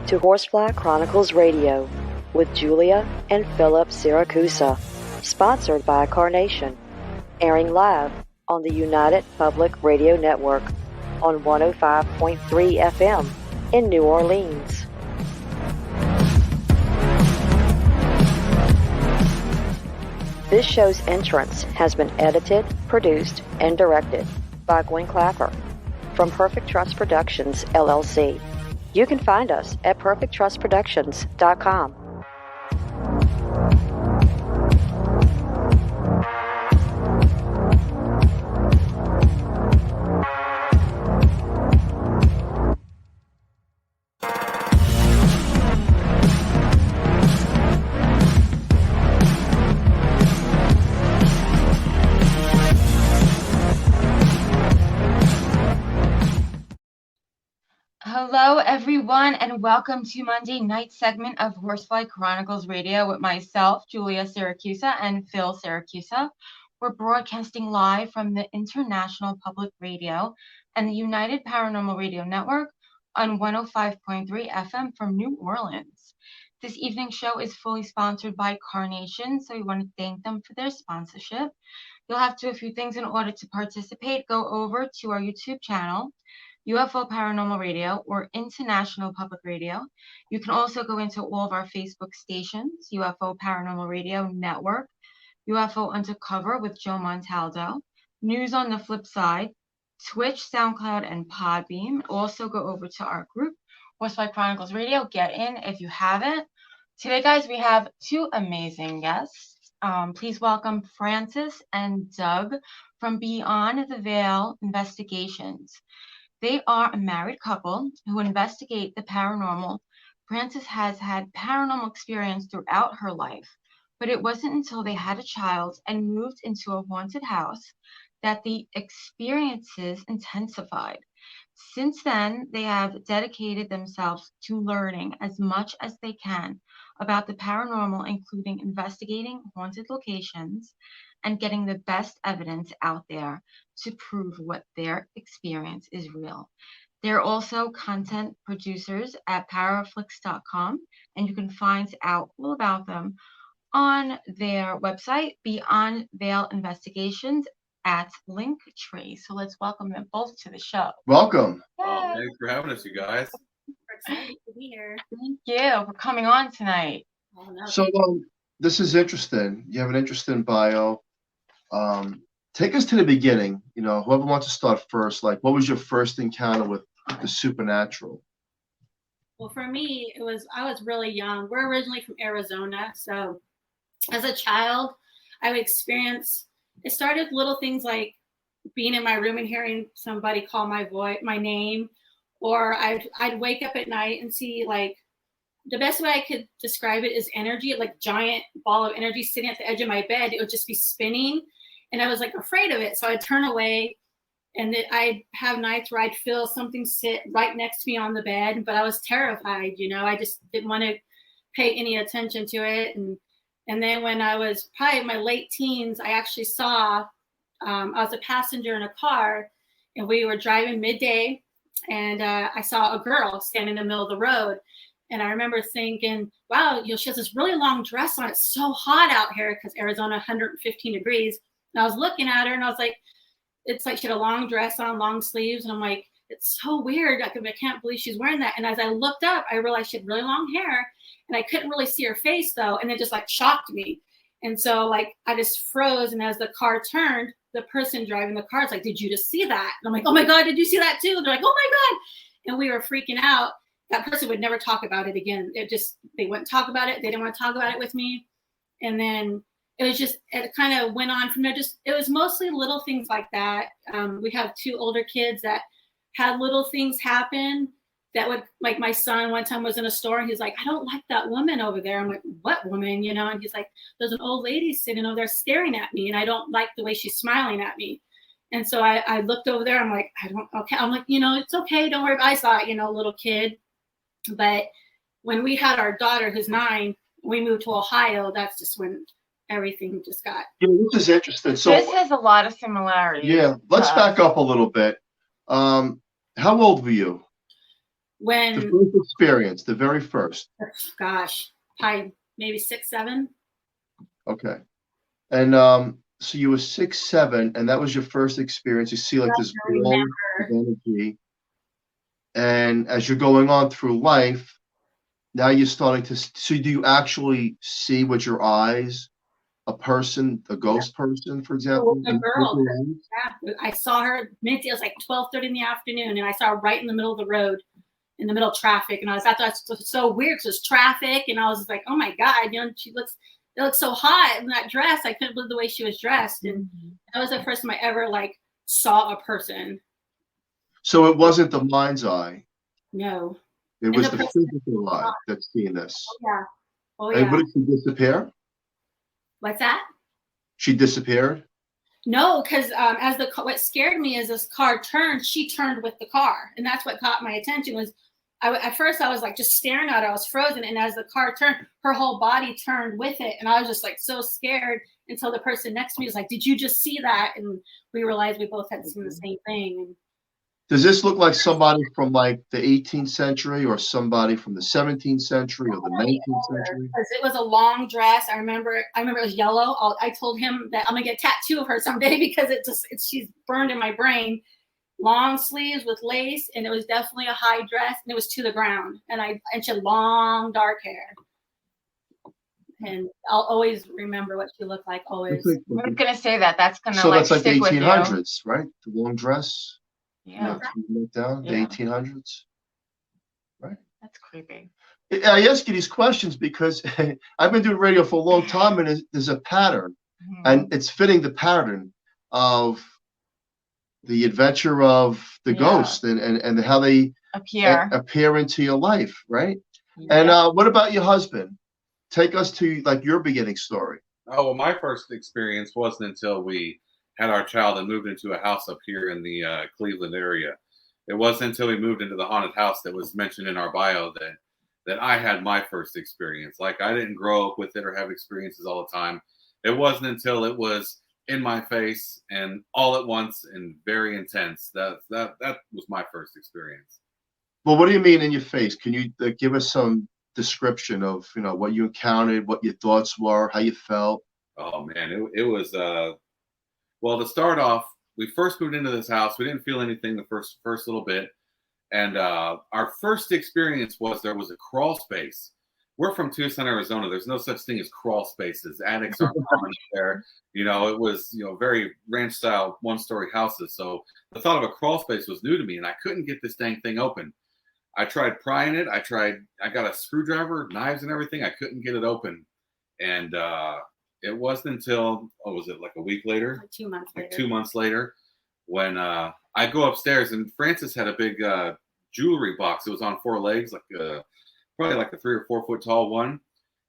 to Horsefly Chronicles Radio with Julia and Philip Siracusa, sponsored by Carnation, airing live on the United Public Radio Network on 105.3 FM in New Orleans. This show's entrance has been edited, produced, and directed by Gwen Clapper from Perfect Trust Productions, LLC. You can find us at perfecttrustproductions.com. Hello, everyone, and welcome to Monday night segment of Horsefly Chronicles Radio with myself, Julia Siracusa, and Phil Siracusa. We're broadcasting live from the International Public Radio and the United Paranormal Radio Network on 105.3 FM from New Orleans. This evening's show is fully sponsored by Carnation, so we want to thank them for their sponsorship. You'll have to do a few things in order to participate. Go over to our YouTube channel, UFO Paranormal Radio or International Public Radio. You can also go into all of our Facebook stations, UFO Paranormal Radio Network, UFO Undercover with Joe Montaldo, News on the Flip Side, Twitch, SoundCloud, and Podbeam. Also go over to our group, Horsefly Chronicles Radio. Get in if you haven't. Today, guys, we have two amazing guests. Please welcome Francis and Doug from Beyond the Veil Investigations. They are a married couple who investigate the paranormal. Frances has had paranormal experience throughout her life, but it wasn't until they had a child and moved into a haunted house that the experiences intensified. Since then, they have dedicated themselves to learning as much as they can about the paranormal, including investigating haunted locations and getting the best evidence out there to prove what their experience is real. They're also content producers at paraflix.com, and you can find out all about them on their website, Beyond Veil Investigations at Linktree. So let's welcome them both to the show. Welcome. Oh, thanks for having us, you guys. We're excited to be here. Thank you for coming on tonight. Oh, no. So this is interesting. You have an interesting bio. Take us to the beginning. You know, whoever wants to start first, like what was your first encounter with the supernatural? Well, for me, I was really young. We're originally from Arizona. So as a child, I would experience, it started little things like being in my room and hearing somebody call my name, or I'd wake up at night and see, like, the best way I could describe it is energy, like giant ball of energy sitting at the edge of my bed. It would just be spinning. And I was like afraid of it. So I'd turn away, and I'd have nights where I'd feel something sit right next to me on the bed, but I was terrified, you know, I just didn't want to pay any attention to it. And then when I was probably in my late teens, I actually saw, I was a passenger in a car, and we were driving midday, and I saw a girl standing in the middle of the road. And I remember thinking, wow, you know, she has this really long dress on. It's so hot out here because Arizona, 115 degrees. And I was looking at her, and I was like, it's like she had a long dress on, long sleeves. And I'm like, it's so weird. I can't believe she's wearing that. And as I looked up, I realized she had really long hair, and I couldn't really see her face though. And it just like shocked me. And so like, I just froze. And as the car turned, the person driving the car is like, did you just see that? And I'm like, oh my God, did you see that too? And they're like, oh my God. And we were freaking out. That person would never talk about it again. They wouldn't talk about it. They didn't want to talk about it with me. And then it kind of went on from there. It was mostly little things like that. We have two older kids that had little things happen that would, like my son one time was in a store, and he's like, I don't like that woman over there. I'm like, what woman? You know? And he's like, there's an old lady sitting over there staring at me, and I don't like the way she's smiling at me. And so I looked over there. I'm like, okay. I'm like, you know, it's okay. Don't worry. I saw it, you know, little kid. But when we had our daughter, who's 9, we moved to Ohio. That's just when everything just got. Yeah, this is interesting. So this has a lot of similarities. Yeah, let's back up a little bit. How old were you? when, The first experience, the very first. gosh, probably maybe 6, 7. Okay. And so you were 6, 7, and that was your first experience. You see like this I ball of energy. And as you're going on through life, now you're starting to, so do you actually see with your eyes a person, a ghost person, for example? A girl. Yeah, I saw her midday. It was like 12:30 in the afternoon, and I saw her right in the middle of the road, in the middle of traffic. And I thought that's so weird because it's traffic, and I was like, oh my god, it looks so hot in that dress. I couldn't believe the way she was dressed, and that was the first time I ever like saw a person. So it wasn't the mind's eye. No. It was the physical eye that's seeing this. Oh And yeah. what did she disappear? What's that? She disappeared? No, because what scared me is this car turned. She turned with the car, and that's what caught my attention. Was at first I was like just staring at her. I was frozen, and as the car turned, her whole body turned with it, and I was just like so scared until the person next to me was like, "Did you just see that?" And we realized we both had seen the same thing. Does this look like somebody from like the 18th century or somebody from the 17th century or the 19th century? Because it was a long dress. I remember it was yellow. I told him that I'm gonna get a tattoo of her someday because she's burned in my brain. Long sleeves with lace, and it was definitely a high dress, and it was to the ground. And she had long dark hair. And I'll always remember what she looked like. Always. I was gonna say that's gonna So that's like the stick with you. 1800s, right? The long dress. Yeah, Down the Yeah. 1800s, right? that's creepy. I ask you these questions because I've been doing radio for a long time, and there's a pattern, and it's fitting the pattern of the adventure of the ghost and how they appear into your life, right? Yeah. And what about your husband? Take us to like your beginning story. Oh, well, my first experience wasn't until we had our child and moved into a house up here in the Cleveland area. It wasn't until we moved into the haunted house that was mentioned in our bio that I had my first experience. Like, I didn't grow up with it or have experiences all the time. It wasn't until it was in my face and all at once and very intense. That was my first experience. Well, what do you mean in your face? Can you give us some description of what you encountered, what your thoughts were, how you felt? Oh man, it was well, to start off, we first moved into this house. We didn't feel anything the first little bit. And our first experience was there was a crawl space. We're from Tucson, Arizona. There's no such thing as crawl spaces. Attics aren't common there. It was, very ranch style 1-story houses. So the thought of a crawl space was new to me, and I couldn't get this dang thing open. I tried prying it. I got a screwdriver, knives and everything. I couldn't get it open. And it wasn't until, was it like a week later? Like 2 months later. Like 2 months later, when I go upstairs, and Francis had a big jewelry box. It was on 4 legs, probably like a 3 or 4 foot tall one.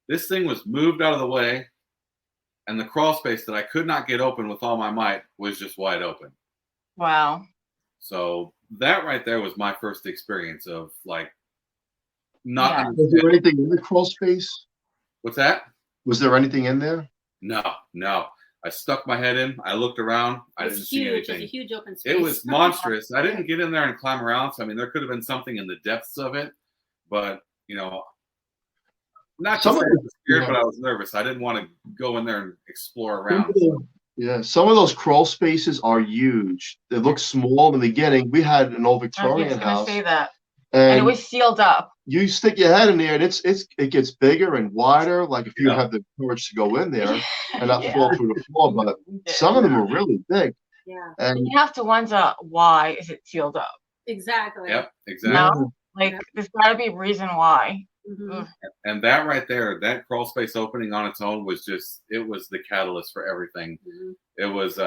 This thing was moved out of the way, and the crawl space that I could not get open with all my might was just wide open. Wow. So that right there was my first experience of not. Yeah. Was there anything in the crawl space? What's that? Was there anything in there? No. I stuck my head in. I looked around. I didn't see anything. It was a huge open space. It was monstrous. I didn't get in there and climb around. So, I mean, there could have been something in the depths of it, but not just scared, but I was nervous. I didn't want to go in there and explore around. Yeah, some of those crawl spaces are huge. They look small in the beginning. We had an old Victorian house. Say that. And it was sealed up. You stick your head in there, and it gets bigger and wider. Like if you have the courage to go in there and not fall through the floor. But some of them are really big. Yeah. And you have to wonder, why is it sealed up? Exactly. Yep. Exactly. There's got to be a reason why. Mm-hmm. And that right there, that crawl space opening on its own was it was the catalyst for everything. Mm-hmm. It was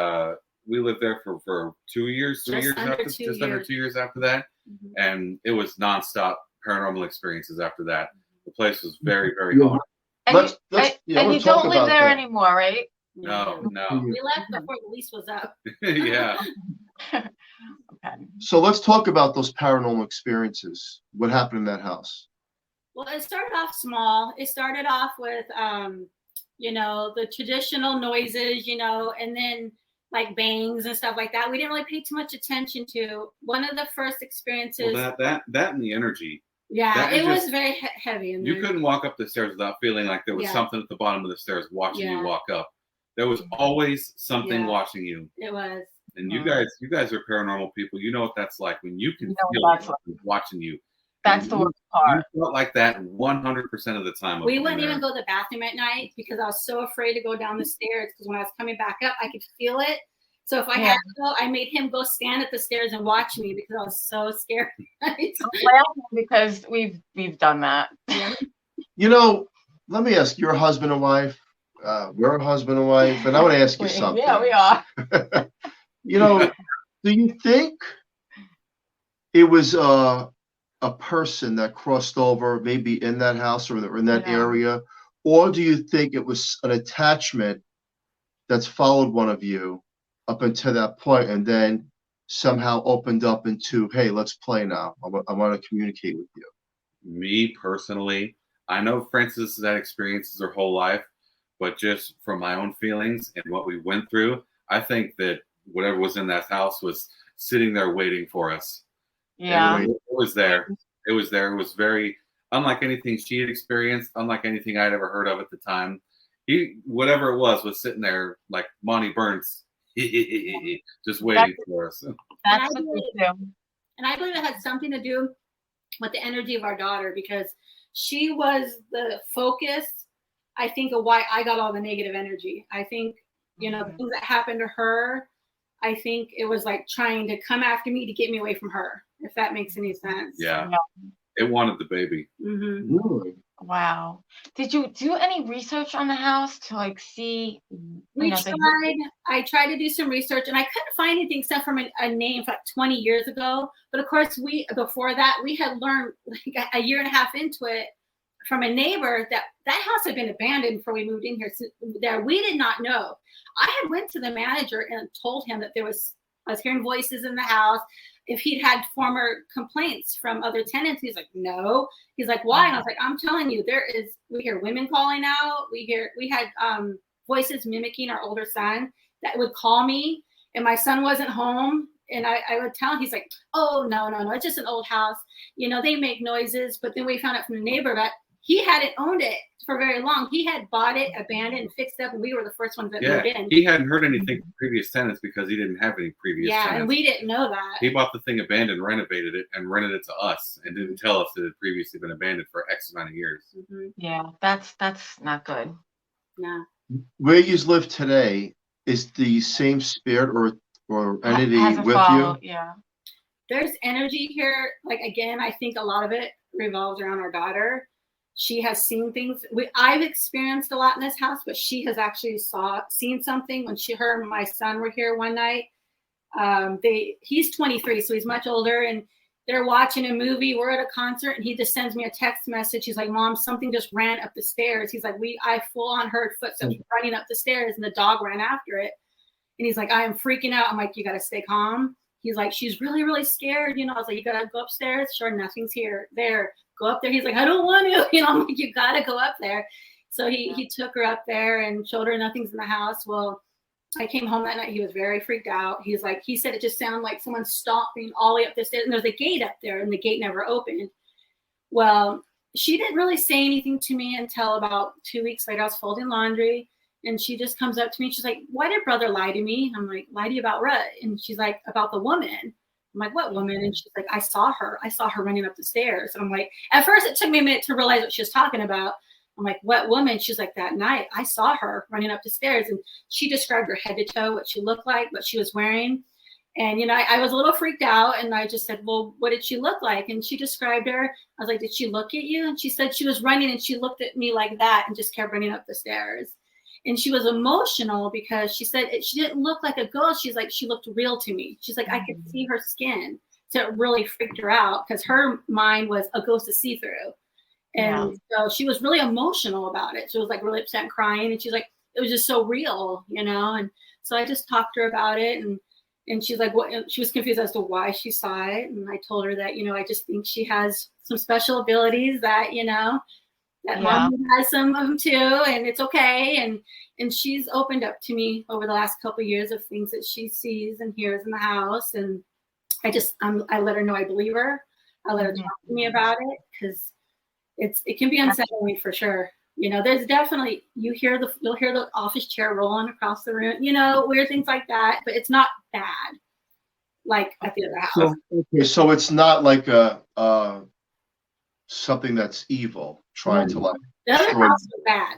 we lived there for 2 years, 3 years after, just under 2 years after that. Mm-hmm. And it was nonstop paranormal experiences after that. The place was very, very haunted. And you don't live there anymore, right? No. We left before the lease was up. Yeah. Okay. So let's talk about those paranormal experiences. What happened in that house? Well, it started off small. It started off with, the traditional noises, and then like bangs and stuff like that. We didn't really pay too much attention to. One of the first experiences. Well, that and the energy. Yeah, it was very heavy. You couldn't walk up the stairs without feeling like there was something at the bottom of the stairs watching you walk up. There was always something watching you. It was. And you guys are paranormal people. You know what that's like when you can feel something watching you. That's the worst part. You felt like that 100% of the time. We wouldn't even go to the bathroom at night because I was so afraid to go down the stairs, because when I was coming back up, I could feel it. So if I had to go, I made him go stand at the stairs and watch me because I was so scared. Because we've done that. You know, let me ask, you're a husband and wife. We're a husband and wife, and I want to ask you something. Yeah, we are. You know, do you think it was a person that crossed over maybe in that house or in that area, or do you think it was an attachment that's followed one of you up until that point and then somehow opened up into, hey, let's play now. I want to communicate with you? Me personally, I know Francis has had experiences her whole life, but just from my own feelings and what we went through, I think that whatever was in that house was sitting there waiting for us. Yeah. It was there. It was there. It was very unlike anything she had experienced, unlike anything I'd ever heard of at the time. Whatever it was sitting there like Monty Burns, just waiting for us. That's what we do. And I believe it had something to do with the energy of our daughter, because she was the focus, I think, of why I got all the negative energy. I think, the things that happened to her, I think it was like trying to come after me to get me away from her, if that makes any sense. Yeah. It wanted the baby. Mm-hmm. Really? Wow. Did you do any research on the house to see? I tried to do some research, and I couldn't find anything except from a name from like 20 years ago. But of course, before that, we had learned like a year and a half into it from a neighbor that house had been abandoned before we moved in here. So that we did not know. I had went to the manager and told him that I was hearing voices in the house. If he'd had former complaints from other tenants, he's like, no. He's like, why? And I was like, I'm telling you, we hear women calling out. We had voices mimicking our older son that would call me, and my son wasn't home. And I would tell him, he's like, oh, no, it's just an old house. They make noises. But then we found out from the neighbor that he hadn't owned it for very long. He had bought it, abandoned, and fixed up, and we were the first ones that moved in. He hadn't heard anything from previous tenants because he didn't have any previous tenants. And we didn't know that. He bought the thing abandoned, renovated it, and rented it to us, and didn't tell us that it had previously been abandoned for X amount of years. Mm-hmm. Yeah, that's not good. No. Where you live today, is the same spirit or entity with you? Yeah. There's energy here. Like, again, I think a lot of it revolves around our daughter. She has seen things. I've experienced a lot in this house, but she has actually seen something when her and my son were here one night. He's 23, so he's much older, and they're watching a movie. We're at a concert, and he just sends me a text message. He's like, Mom, something just ran up the stairs. He's like, I full on heard footsteps running up the stairs, and the dog ran after it. And he's like, I am freaking out. I'm like, you got to stay calm. He's like, she's really, really scared. I was like, you got to go upstairs. Sure, nothing's there. Go up there. He's like, I don't want to. I'm like, you got to go up there. So he took her up there and showed her nothing's in the house. Well, I came home that night. He was very freaked out. He said it just sounded like someone stomping all the way up the stairs. And there's a gate up there, and the gate never opened. Well, she didn't really say anything to me until about 2 weeks later. I was folding laundry, and she just comes up to me. She's like, why did brother lie to me? I'm like, lie to you about what? And she's like, about the woman. I'm like, what woman? And she's like, I saw her running up the stairs. And I'm like, at first it took me a minute to realize what she was talking about. I'm like, what woman? She's like, that night I saw her running up the stairs. And she described her head to toe, what she looked like, what she was wearing. And, I was a little freaked out, and I just said, well, what did she look like? And she described her. I was like, did she look at you? And she said she was running, and she looked at me like that and just kept running up the stairs. And she was emotional because she said she didn't look like a ghost. She's like, she looked real to me. She's like, I could see her skin. So it really freaked her out because her mind was a ghost to see through. And so she was really emotional about it. She was like really upset and crying. And she's like, it was just so real, And so I just talked to her about it. And she's like, what? She was confused as to why she saw it. And I told her that, I just think she has some special abilities that, that mom has some of them too, and it's okay. And she's opened up to me over the last couple of years of things that she sees and hears in the house, and I let her know I believe her. I let her talk to me about it, because it can be unsettling for sure. There's definitely you'll hear the office chair rolling across the room, weird things like that, but it's not bad like at the other house. So it's not like something that's evil trying to like. The other house was bad.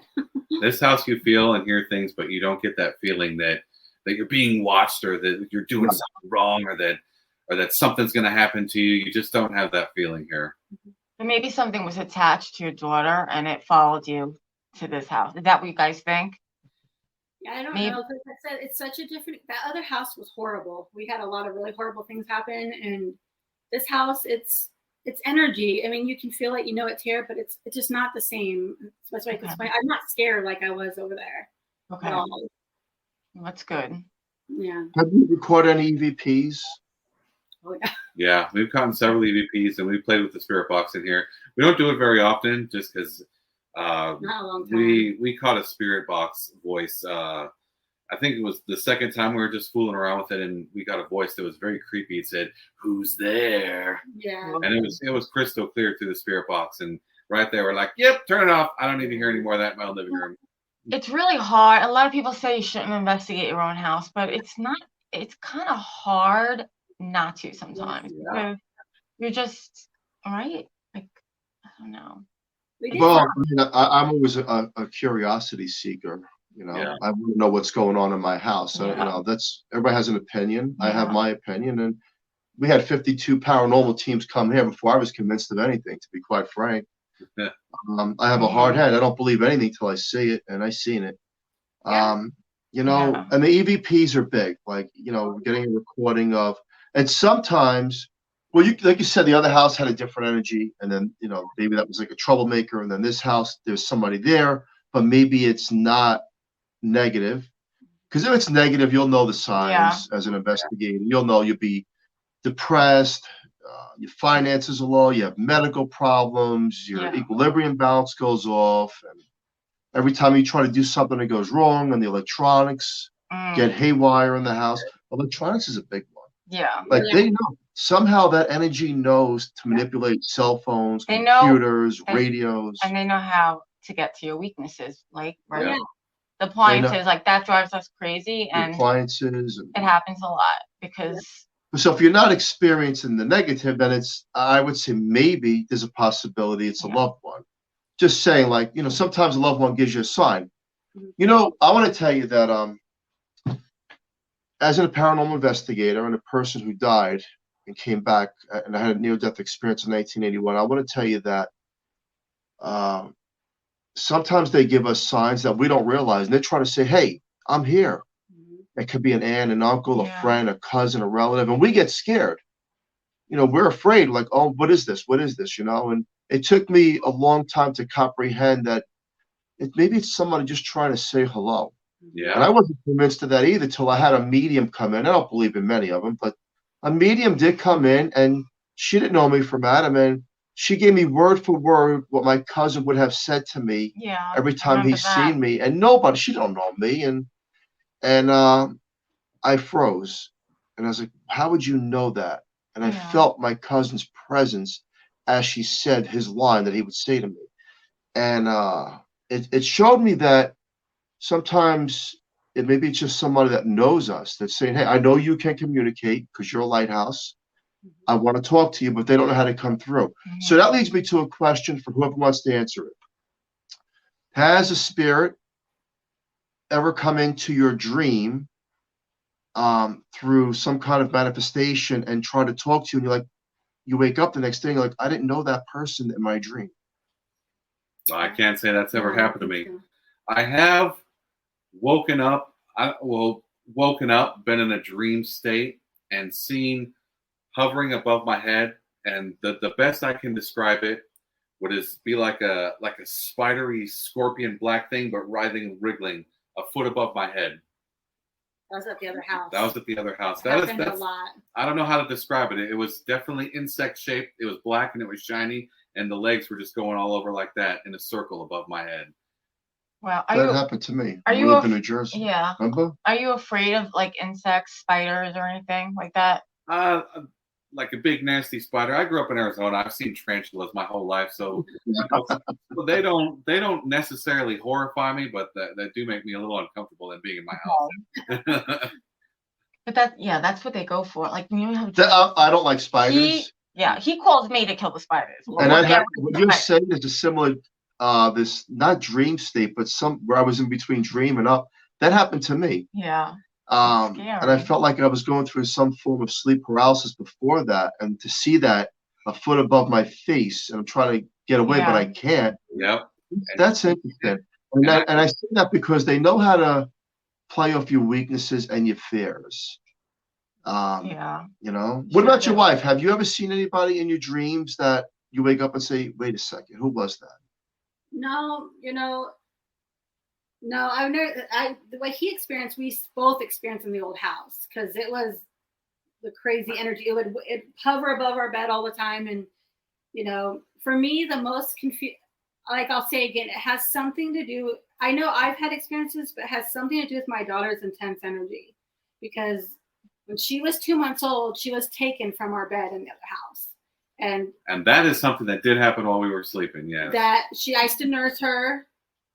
This house, you feel and hear things, but you don't get that feeling that you're being watched, or that you're doing something wrong, or that something's going to happen to you. You just don't have that feeling here. But maybe something was attached to your daughter and it followed you to this house. Is that what you guys think? Yeah, I don't know. Because I said it's such a different. That other house was horrible. We had a lot of really horrible things happen, and this house, it's energy. I mean, you can feel it, it's here, but it's just not the same. That's why I'm not scared like I was over there. Okay, that's good. Yeah. Have you recorded any EVPs? Oh yeah. Yeah, we've gotten several EVPs, and we've played with the spirit box in here. We don't do it very often, just because not a long time. we caught a spirit box voice. I think it was the second time we were just fooling around with it, and we got a voice that was very creepy. It said, "Who's there?" Yeah. And it was crystal clear through the spirit box, and right there we're like, "Yep, turn it off. I don't need to hear any more of that in my living room." It's really hard. A lot of people say you shouldn't investigate your own house, but it's not. It's kind of hard not to sometimes. Yeah. You're just right. Like, I don't know. Well, I'm always a curiosity seeker. Yeah. I want to know what's going on in my house. That's everybody has an opinion. I have my opinion, and we had 52 paranormal teams come here before I was convinced of anything. To be quite frank, I have a hard head. I don't believe anything till I see it, and I seen it. And the EVPs are big. Like getting a recording of, and sometimes. Well, like you said, the other house had a different energy, and then maybe that was like a troublemaker, and then this house there's somebody there, but maybe it's not negative. Because if it's negative, you'll know the signs as an investigator. You'll know you'll be depressed, your finances are low, you have medical problems, your equilibrium balance goes off, and every time you try to do something, it goes wrong, and the electronics get haywire in the house. Electronics is a big one. Yeah. Like they know. Somehow that energy knows to manipulate cell phones, computers, radios. And they know how to get to your weaknesses, like the appliances, like that drives us crazy. And appliances. It happens a lot because. So if you're not experiencing the negative, then I would say maybe there's a possibility it's a loved one. Just saying, like, sometimes a loved one gives you a sign. I want to tell you that as a paranormal investigator and a person who died and came back, and I had a near-death experience in 1981, I want to tell you that sometimes they give us signs that we don't realize, and they try to say, "Hey, I'm here." It could be an aunt, an uncle, a friend, a cousin, a relative, and we get scared. We're afraid, like, "Oh, what is this? What is this?" And it took me a long time to comprehend that maybe it's somebody just trying to say hello. Yeah. And I wasn't convinced of that either till I had a medium come in. I don't believe in many of them, but a medium did come in, and she didn't know me from Adam, and she gave me word for word what my cousin would have said to me every time he's seen me. And she don't know me, and I froze, and I was like, "How would you know that?" And I felt my cousin's presence as she said his line that he would say to me, and it showed me that sometimes maybe it's just somebody that knows us that's saying, "Hey, I know you can communicate because you're a lighthouse. I want to talk to you," but they don't know how to come through. So that leads me to a question for whoever wants to answer it. Has a spirit ever come into your dream through some kind of manifestation and try to talk to you, and you wake up the next day and you're like, "I didn't know that person in my dream"? I can't say that's ever happened to me. I have woken up, been in a dream state and seen hovering above my head, and the best I can describe it would be like a spidery scorpion black thing, but writhing, wriggling a foot above my head. That was at the other house. That's a lot. I don't know how to describe it. It was definitely insect shaped. It was black and it was shiny, and the legs were just going all over like that in a circle above my head. Wow. That happened to me. Are I you lived in New Jersey. Yeah. Remember? Are you afraid of like insects, spiders, or anything like that? Like a big nasty spider. I grew up in Arizona. I've seen tarantulas my whole life, so they don't necessarily horrify me, but that do make me a little uncomfortable than being in my house. But that's what they go for. Like I don't like spiders. He calls me to kill the spiders. And what you're saying is a similar, this not dream state, but where I was in between dream and up. That happened to me. Yeah. And I felt like I was going through some form of sleep paralysis before that, and to see that a foot above my face, and I'm trying to get away, but I can't. Yep. That's interesting. And I say that because they know how to play off your weaknesses and your fears. You know. What about your wife? Have you ever seen anybody in your dreams that you wake up and say, "Wait a second, who was that?" No, no, I've never. The way he experienced, we both experienced in the old house, because it was the crazy energy. It hover above our bed all the time, and for me, the most like I'll say again, it has something to do. I know I've had experiences, but it has something to do with my daughter's intense energy, because when she was 2 months old, she was taken from our bed in the other house, and that is something that did happen while we were sleeping. Yeah, that I used to nurse her,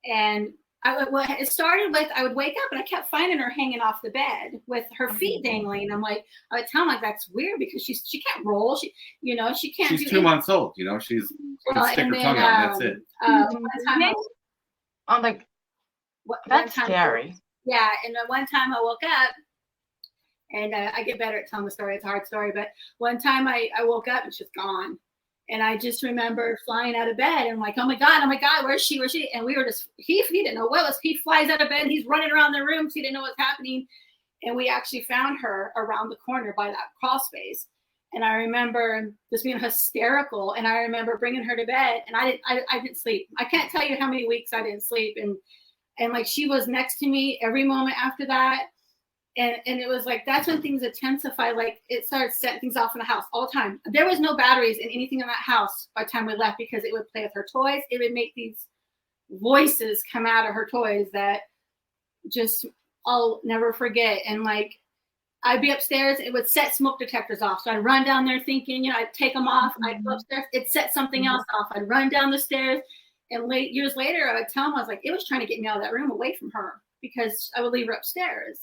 and it started with, I would wake up and I kept finding her hanging off the bed with her feet dangling. I'm like, I would tell him, like, that's weird, because she can't roll. She can't. She's 2 months old. She's stick her tongue out. And that's it. I'm like, that's scary. Yeah, and one time I woke up, and I get better at telling the story. It's a hard story, but one time I woke up and she's gone. And I just remember flying out of bed and like, oh my God, where's she? And we were just, he didn't know what was, he flies out of bed, he's running around the room, so he didn't know what's happening. And we actually found her around the corner by that crawl space. And I remember just being hysterical. And I remember bringing her to bed, and I didn't sleep. I can't tell you how many weeks I didn't sleep. And like, she was next to me every moment after that. And it was like, that's when things intensify. Like, it started setting things off in the house all the time. There was no batteries in anything in that house by the time we left, because it would play with her toys. It would make these voices come out of her toys that just I'll never forget. And like, I'd be upstairs, it would set smoke detectors off. So I'd run down there thinking, I'd take them off. I'd go upstairs, it set something else off. I'd run down the stairs. And years later, I would tell him, I was like, it was trying to get me out of that room away from her, because I would leave her upstairs.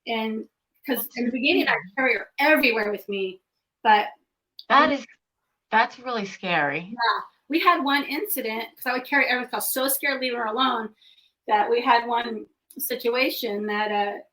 And because in the beginning, I'd carry her everywhere with me, but that's really scary. Yeah, we had one incident, because I would carry everything. I was so scared leaving her alone, that we had one situation that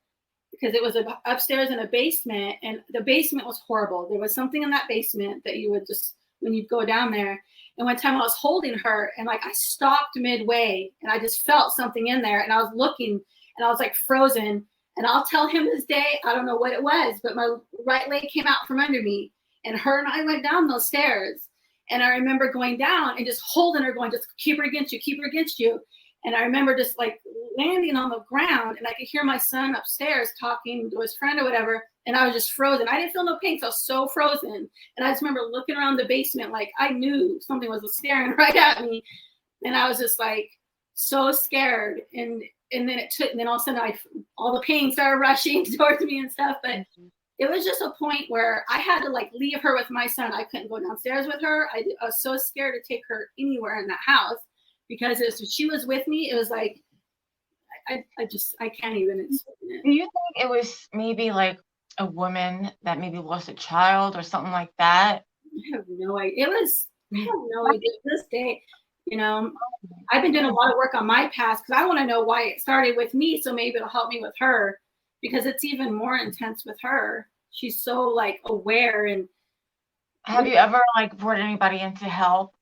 because it was upstairs in a basement, and the basement was horrible. There was something in that basement that you would just, when you'd go down there. And one time I was holding her, and like I stopped midway, and I just felt something in there, and I was looking, and I was like frozen. And I'll tell him this day, I don't know what it was, but my right leg came out from under me, and her and I went down those stairs. And I remember going down and just holding her, going, just keep her against you. And I remember just like landing on the ground, and I could hear my son upstairs talking to his friend or whatever. And I was just frozen. I didn't feel no pain, so I was so frozen. And I just remember looking around the basement, like I knew something was staring right at me. And I was just like so scared. And then all of a sudden all the pain started rushing towards me and stuff. But it was just a point where I had to like leave her with my son. I couldn't go downstairs with her. I was so scared to take her anywhere in that house, because if she was with me, it was like, I can't even explain it. Do you think it was maybe like a woman that maybe lost a child or something like that? I have no idea. I have no idea to this day. I've been doing a lot of work on my past, because I want to know why it started with me, so maybe it'll help me with her, because it's even more intense with her. She's so like aware. And have you ever like brought anybody in to help?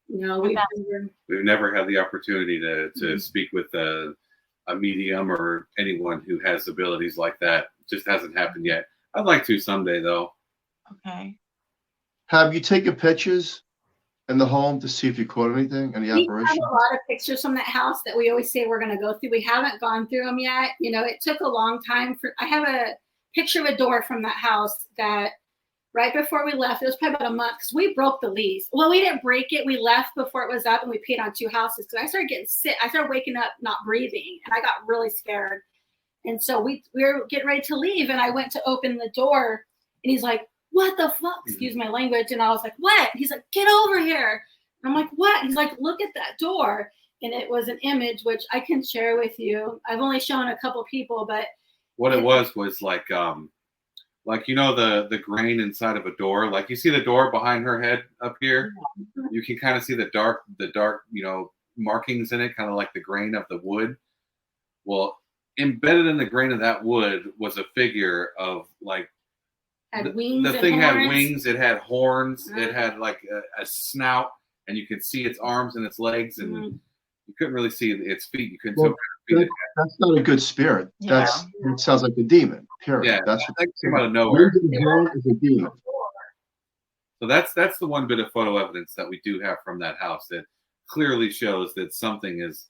No, we've never had the opportunity to speak with a medium or anyone who has abilities like that. It just hasn't happened yet. I'd like to someday, though. Okay. Have you taken pictures in the home to see if you caught anything, any apparition? We have a lot of pictures from that house that we always say we're going to go through. We haven't gone through them yet. It took a long time I have a picture of a door from that house that right before we left. It was probably about a month because we broke the lease. Well, we didn't break it. We left before it was up, and we paid on 2 houses. So I started getting sick. I started waking up, not breathing, and I got really scared. And so we were getting ready to leave, and I went to open the door, and he's like, "What the fuck?" Excuse my language. And I was like, "What?" He's like, "Get over here." And I'm like, "What?" He's like, "Look at that door." And it was an image which I can share with you. I've only shown a couple people, but what it was like the grain inside of a door. Like you see the door behind her head up here. You can kind of see the dark markings in it, kind of like the grain of the wood. Well, embedded in the grain of that wood was a figure of like had wings. The thing had wings. It had horns. It had like a snout, and you could see its arms and its legs, and you couldn't really see its feet. You couldn't. That's not a good spirit. Yeah. That sounds like a demon. Period. Yeah, that's what came out of nowhere. Is a demon. So that's the one bit of photo evidence that we do have from that house that clearly shows that something is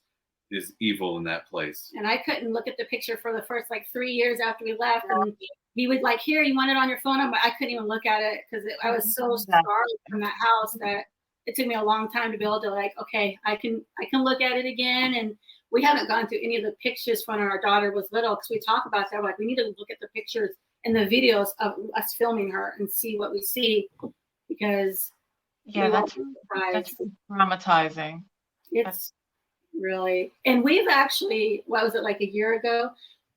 evil in that place. And I couldn't look at the picture for the first like 3 years after we left, and he would like, "Here, you want it on your phone?" But I couldn't even look at it because I was so scarred from that house that it took me a long time to be able to like, okay, I can look at it again. And we haven't gone through any of the pictures when our daughter was little because we talk about that. We're like, we need to look at the pictures and the videos of us filming her and see what we see, because that's traumatizing. It's really, and we've actually, what was it, like a year ago?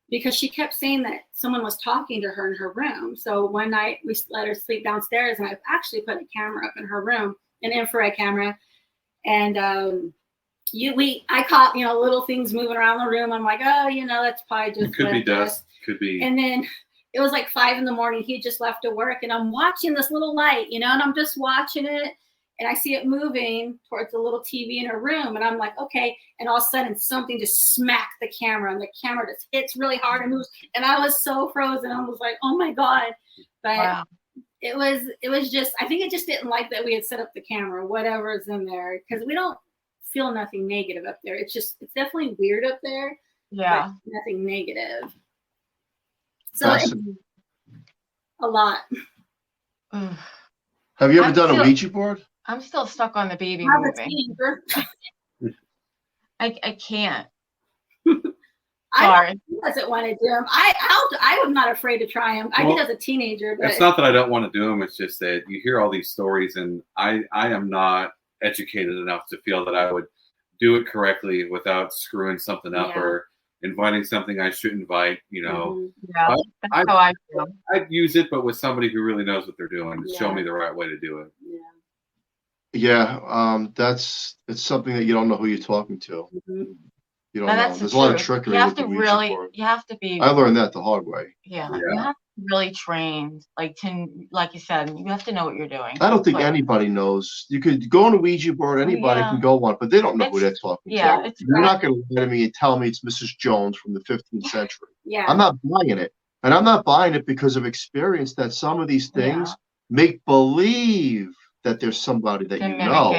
Because she kept saying that someone was talking to her in her room. So one night we let her sleep downstairs, and I actually put a camera up in her room, an infrared camera, and I caught little things moving around the room. I'm like, oh, that's probably just it could be dust. Could be. And then it was like 5 a.m. He just left to work, and I'm watching this little light, and I'm just watching it, and I see it moving towards the little TV in her room, and I'm like, okay. And all of a sudden, something just smacked the camera, and the camera just hits really hard and moves, and I was so frozen. I was like, oh my God. But wow. It was just, I think it just didn't like that we had set up the camera, whatever's in there, because we don't feel nothing negative up there. It's definitely weird up there. Yeah. But nothing negative. So it's a lot. Have you ever done a Ouija board? I'm still stuck on the baby I'm moving. I can't. Sorry. He doesn't want to do them. I'm not afraid to try them. I did as a teenager. But it's not that I don't want to do them. It's just that you hear all these stories, and I am not educated enough to feel that I would do it correctly without screwing something up or inviting something I shouldn't invite. Yeah, that's how I feel. I'd use it, but with somebody who really knows what they're doing to show me the right way to do it. Yeah, it's something that you don't know who you're talking to. Mm-hmm. You don't know. There's a lot of trickery. You have to be. I learned that the hard way. Yeah, you have to be really trained, like you said, you have to know what you're doing. I don't think anybody knows. You could go on a Ouija board, anybody can go on, but they don't know who they're talking to. You're not going to lie to me and tell me it's Mrs. Jones from the 15th century. Yeah. I'm not buying it. And I'm not buying it because of experience that some of these things make believe that there's somebody that they're know.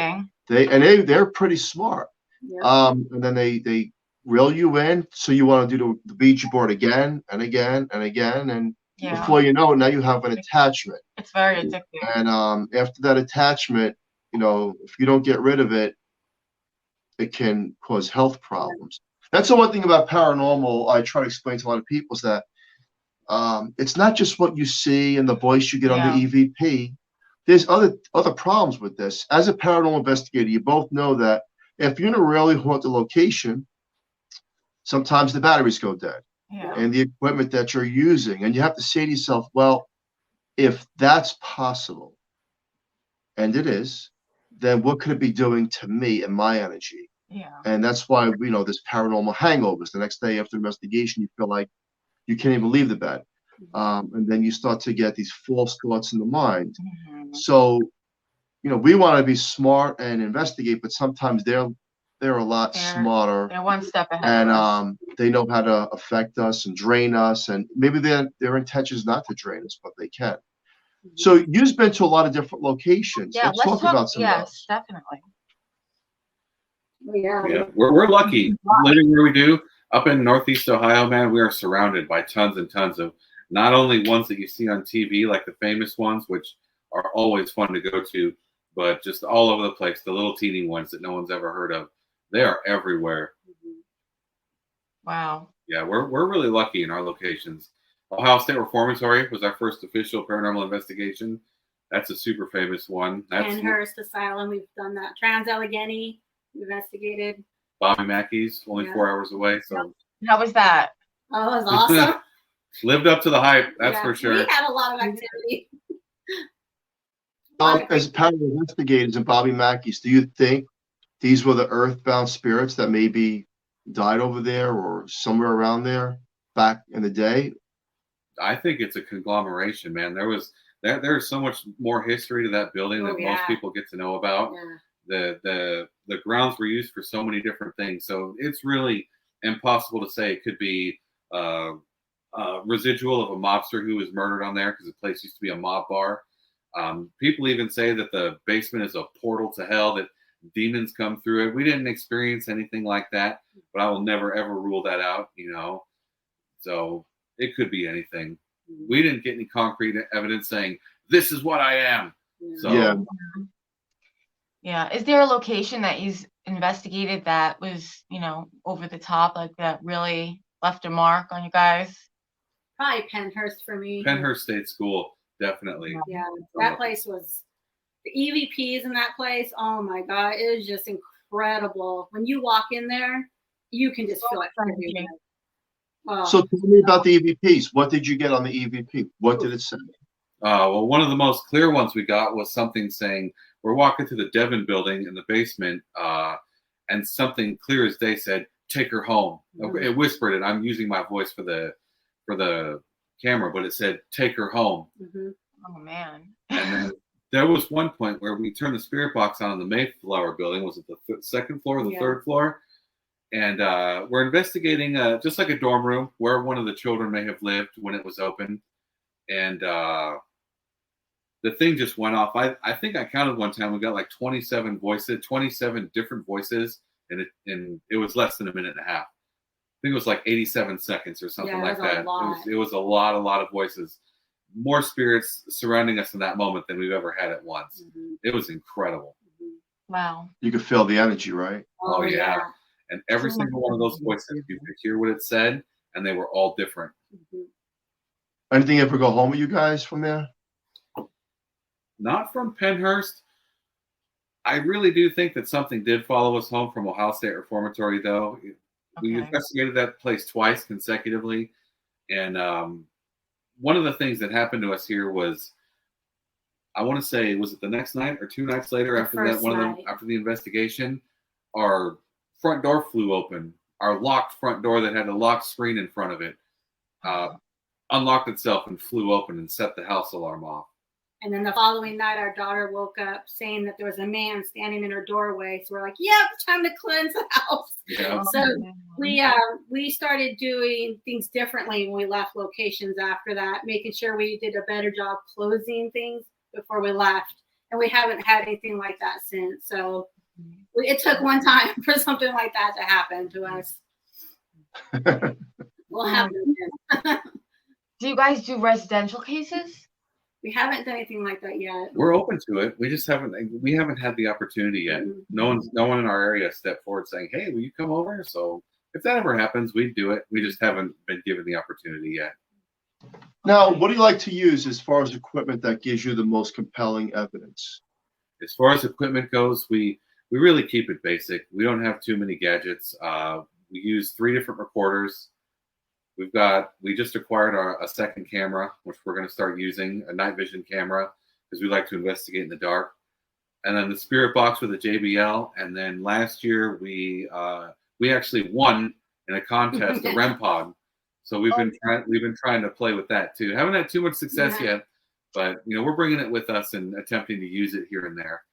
Mimicking. They're pretty smart. Yeah. And then they reel you in, so you want to do the Ouija board again and again and again, and before you know it, now you have an attachment. It's very addictive. And after that attachment, if you don't get rid of it, it can cause health problems. That's the one thing about paranormal I try to explain to a lot of people is that it's not just what you see and the voice you get on the EVP. There's other problems with this. As a paranormal investigator, you both know that if you're in a really haunted location, sometimes the batteries go dead and the equipment that you're using. And you have to say to yourself, well, if that's possible, and it is, then what could it be doing to me and my energy? Yeah. And that's why, there's paranormal hangovers. The next day after investigation, you feel like you can't even leave the bed. And then you start to get these false thoughts in the mind. Mm-hmm. So, we want to be smart and investigate, but sometimes they're a lot smarter. They're one step ahead. And they know how to affect us and drain us. And maybe their intention is not to drain us, but they can. Mm-hmm. So you've been to a lot of different locations. Yeah, let's talk about some of those. Definitely. Yeah, we're lucky living where we do. Up in Northeast Ohio, man, we are surrounded by tons and tons of Not only ones that you see on TV, like the famous ones, which are always fun to go to, but just all over the place, the little teeny ones that no one's ever heard of. They are everywhere. Wow. Yeah, we're really lucky in our locations. Ohio State Reformatory was our first official paranormal investigation. That's a super famous one. That's Penhurst Asylum, we've done that. Trans-Allegheny, investigated. Bobby Mackey's, only 4 hours away. So How was that? Oh, it was awesome. lived up to the hype, that's Yeah, for sure. We had a lot of activity. As paranormal investigators and Bobby Mackey's, do you think these were the earthbound spirits that maybe died over there or somewhere around there back in the day? I think it's a conglomeration, man. There's so much more history to that building that most people get to know about. Yeah. The grounds were used for so many different things, so it's really impossible to say. It could be residual of a mobster who was murdered on there, because the place used to be a mob bar. People even say that the basement is a portal to hell, that demons come through it. We didn't experience anything like that, but I will never ever rule that out, so it could be anything. We didn't get any concrete evidence saying this is what I am. So yeah. Is there a location that you investigated that was, over the top, like that really left a mark on you guys? Probably Penhurst for me. Penhurst State School, definitely. Yeah, that place was, the EVPs in that place, oh my God, it was just incredible. When you walk in there, you can just feel it everywhere. Oh. So tell me about the EVPs. What did you get on the EVP? What did it say? Well, one of the most clear ones we got was something saying, we're walking through the Devon building in the basement, and something clear as day said, take her home. It whispered it. I'm using my voice for the camera, but it said, take her home. Oh, man. And then there was one point where we turned the spirit box on in the Mayflower building. Was it the second floor or the third floor? And we're investigating just like a dorm room where one of the children may have lived when it was open. And the thing just went off. I think I counted one time. We got like 27 voices, 27 different voices, and it was less than a minute and a half. I think it was like 87 seconds or something like that. It was a lot of voices. More spirits surrounding us in that moment than we've ever had at once. It was incredible. Wow. You could feel the energy, right? Oh yeah. And every single one of those voices, you could hear what it said, and they were all different. Anything ever go home with you guys from there? Not from Penhurst. I really do think that something did follow us home from Ohio State Reformatory, though. We investigated that place twice consecutively, and one of the things that happened to us here was, I want to say, was it the next night or 2 nights later after that? After the investigation, our front door flew open. Our locked front door that had a locked screen in front of it unlocked itself and flew open and set the house alarm off. And then the following night, our daughter woke up saying that there was a man standing in her doorway. So we're like, yep, time to cleanse the house. Yeah. So we started doing things differently when we left locations after that, making sure we did a better job closing things before we left. And we haven't had anything like that since. So it took one time for something like that to happen to us. We'll have it again. Do you guys do residential cases? We haven't done anything like that yet. We're open to it. We just haven't had the opportunity yet. No one in our area stepped forward saying, hey, will you come over? So if that ever happens, we'd do it. We just haven't been given the opportunity yet. Now, what do you like to use as far as equipment that gives you the most compelling evidence? As far as equipment goes, we really keep it basic. We don't have too many gadgets. We use 3 different recorders. We just acquired a second camera, which we're going to start using, a night vision camera, because we like to investigate in the dark. And then the spirit box with a JBL. And then last year we actually won in a contest, a REM pod. So we've been trying to play with that too. Haven't had too much success yet, but we're bringing it with us and attempting to use it here and there.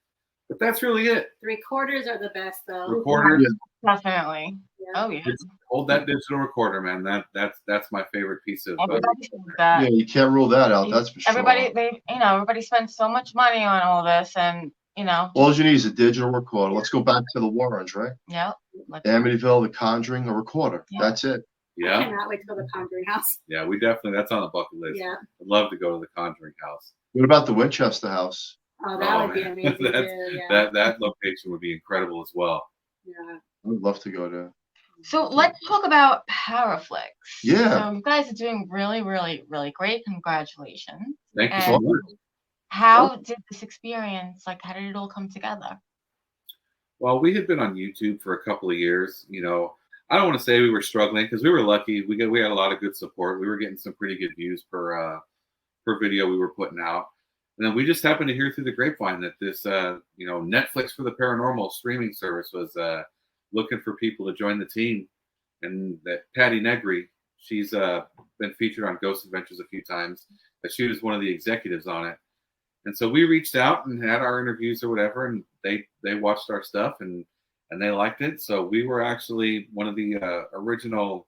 But that's really it. The recorders are the best, though. Recorders, definitely. Yeah. Oh yeah. Hold that digital recorder, man. That's my favorite piece of. Everybody says that. Yeah, you can't rule that out. That's for sure. Everybody spends so much money on all this, and all you need is a digital recorder. Let's go back to the Warrens, right? Yeah. Amityville, The Conjuring, a recorder. Yeah. That's it. Yeah. I cannot wait to go to the Conjuring House. Yeah, we definitely, that's on the bucket list. Yeah. I'd love to go to the Conjuring House. What about the Winchester House? Oh, that would be man. amazing too. Yeah. That location would be incredible as well. Yeah. I would love to go there. So let's talk about Powerflix. Yeah. So you guys are doing really, really, really great. Congratulations. Thank you And so much. how did this experience, like, how did it all come together? Well, we had been on YouTube for a couple of years. You know, I don't want to say we were struggling because we were lucky. We had a lot of good support. We were getting some pretty good views per video we were putting out. And then we just happened to hear through the grapevine that this, Netflix for the Paranormal streaming service was looking for people to join the team. And that Patty Negri, she's been featured on Ghost Adventures a few times, but she was one of the executives on it. And so we reached out and had our interviews or whatever, and they watched our stuff and they liked it. So we were actually one of the original